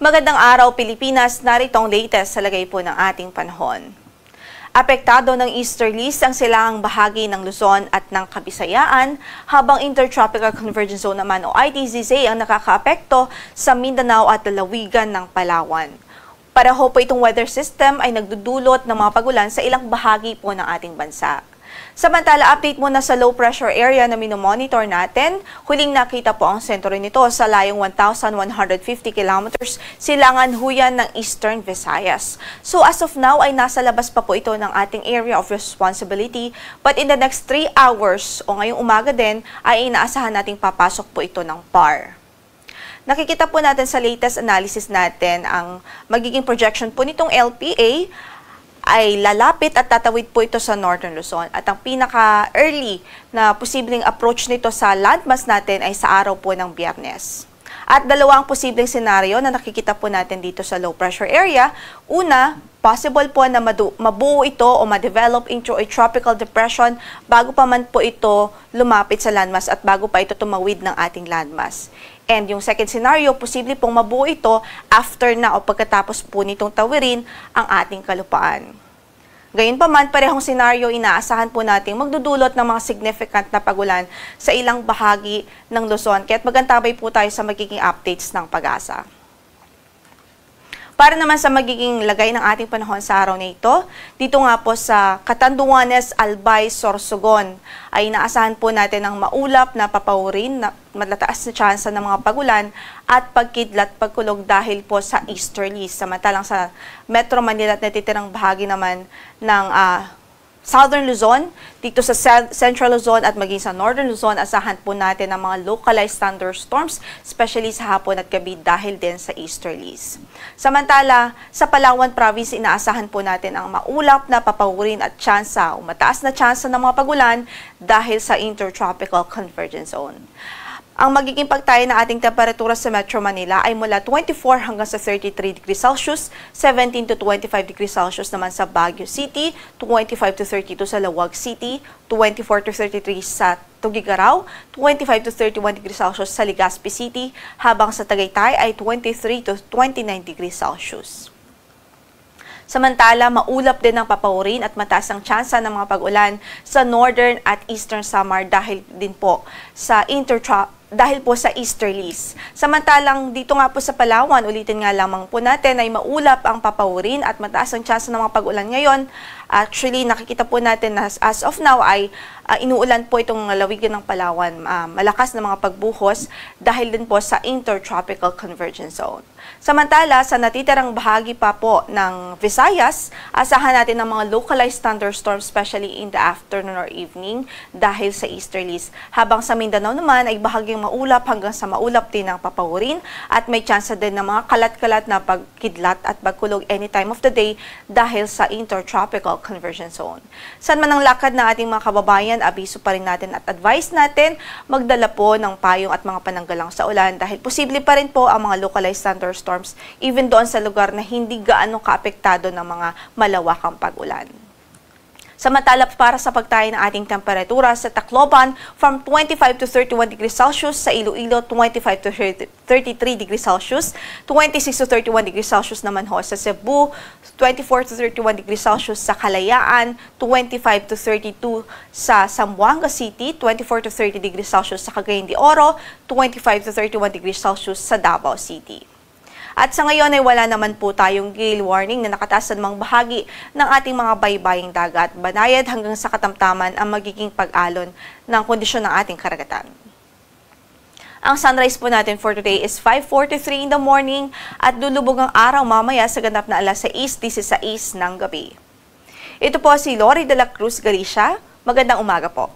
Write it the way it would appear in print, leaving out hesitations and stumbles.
Magandang araw Pilipinas, narito ang latest sa lagay po ng ating panahon. Apektado ng easterlies ang silangang bahagi ng Luzon at ng Kabisayaan, habang Intertropical Convergence Zone naman o ITZZ ang nakakaapekto sa Mindanao at lalawigan ng Palawan. Pareho po itong weather system ay nagdudulot ng mga pagulan sa ilang bahagi po ng ating bansa. Samantala, update muna sa low pressure area na minomonitor natin. Huling nakita po ang sentro nito sa layong 1,150 kilometers silangan huyan ng Eastern Visayas. So as of now ay nasa labas pa po ito ng ating area of responsibility, but in the next 3 hours o ngayong umaga din ay inaasahan nating papasok po ito ng PAR. Nakikita po natin sa latest analysis natin ang magiging projection po nitong LPA ay lalapit at tatawid po ito sa Northern Luzon. At ang pinaka-early na posibleng approach nito sa landmass natin ay sa araw po ng Biyernes. At dalawang posibleng senaryo na nakikita po natin dito sa low pressure area. Una, possible po na mabuo ito o ma-develop into a tropical depression bago pa man po ito lumapit sa landmass at bago pa ito tumawid ng ating landmass. And yung second scenario, posible pong mabuo ito after na o pagkatapos po nitong tawirin ang ating kalupaan. Gayunpaman, parehong senaryo inaasahan po nating magdudulot ng mga significant na pagulan sa ilang bahagi ng Luzon. Kaya't magantabay po tayo sa magiging updates ng Pag-asa. Para naman sa magiging lagay ng ating panahon sa araw na ito, dito nga po sa Catanduanes, Albay, Sorsogon ay inaasahan po natin ang maulap na papawurin na matataas na tsansa ng mga pagulan at pagkidlat pagkulog dahil po sa easterlies. Samantalang sa Metro Manila at natitirang bahagi naman ng Southern Luzon, dito sa Central Luzon at maging sa Northern Luzon, asahan po natin ang mga localized thunderstorms, especially sa hapon at gabi dahil din sa easterlies. Samantala, sa Palawan Province, inaasahan po natin ang maulap na papawurin at tsansa o mataas na tsansa ng mga pagulan dahil sa Intertropical Convergence Zone. Ang magiging pagtayo ng ating temperatura sa Metro Manila ay mula 24 hanggang sa 33 degrees Celsius, 17 to 25 degrees Celsius naman sa Baguio City, 25 to 32 sa Laoag City, 24 to 33 sa Tuguegarao, 25 to 31 degrees Celsius sa Legazpi City, habang sa Tagaytay ay 23 to 29 degrees Celsius. Samantala, maulap din ang papawurin at mataas ang tsansa ng mga pag-ulan sa Northern at Eastern Samar dahil din po sa easterlies. Samantalang dito nga po sa Palawan, ulitin nga lamang po natin ay maulap ang papawurin at mataas ang tsansa ng mga pag-ulan ngayon. Actually, nakikita po natin na as of now ay inuulan po itong lalawigan ng Palawan. Malakas na mga pagbuhos dahil din po sa Intertropical Convergence Zone. Samantala, sa natitirang bahagi pa po ng Visayas, asahan natin ang mga localized thunderstorms, especially in the afternoon or evening dahil sa easterlies. Habang sa Mindanao naman ay bahagyang maulap hanggang sa maulap din ang papawurin at may tsansa din ng mga kalat-kalat na pagkidlat at pagkulog any time of the day dahil sa Intertropical Convergence Zone. Saan man ang lakad ng ating mga kababayan, abiso pa rin natin at advice natin magdala po ng payong at mga pananggalang sa ulan dahil posible pa rin po ang mga localized thunderstorms even doon sa lugar na hindi gaano kaapektado ng mga malawakang pag-ulan. Samantala, para sa pagtayo ng ating temperatura sa Tacloban, from 25 to 31 degrees Celsius, sa Iloilo, 25 to 33 degrees Celsius, 26 to 31 degrees Celsius naman ho sa Cebu, 24 to 31 degrees Celsius sa Kalayaan, 25 to 32 sa Zamboanga City, 24 to 30 degrees Celsius sa Cagayan de Oro, 25 to 31 degrees Celsius sa Davao City. At sa ngayon ay wala naman po tayong gale warning na nakataas sa mga bahagi ng ating mga baybaying dagat. Banayad hanggang sa katamtaman ang magiging pag-alon ng kondisyon ng ating karagatan. Ang sunrise po natin for today is 5:43 in the morning at lulubog ang araw mamaya sa ganap na alas 6:16 ng gabi. Ito po si Lori de la Cruz Galicia. Magandang umaga po.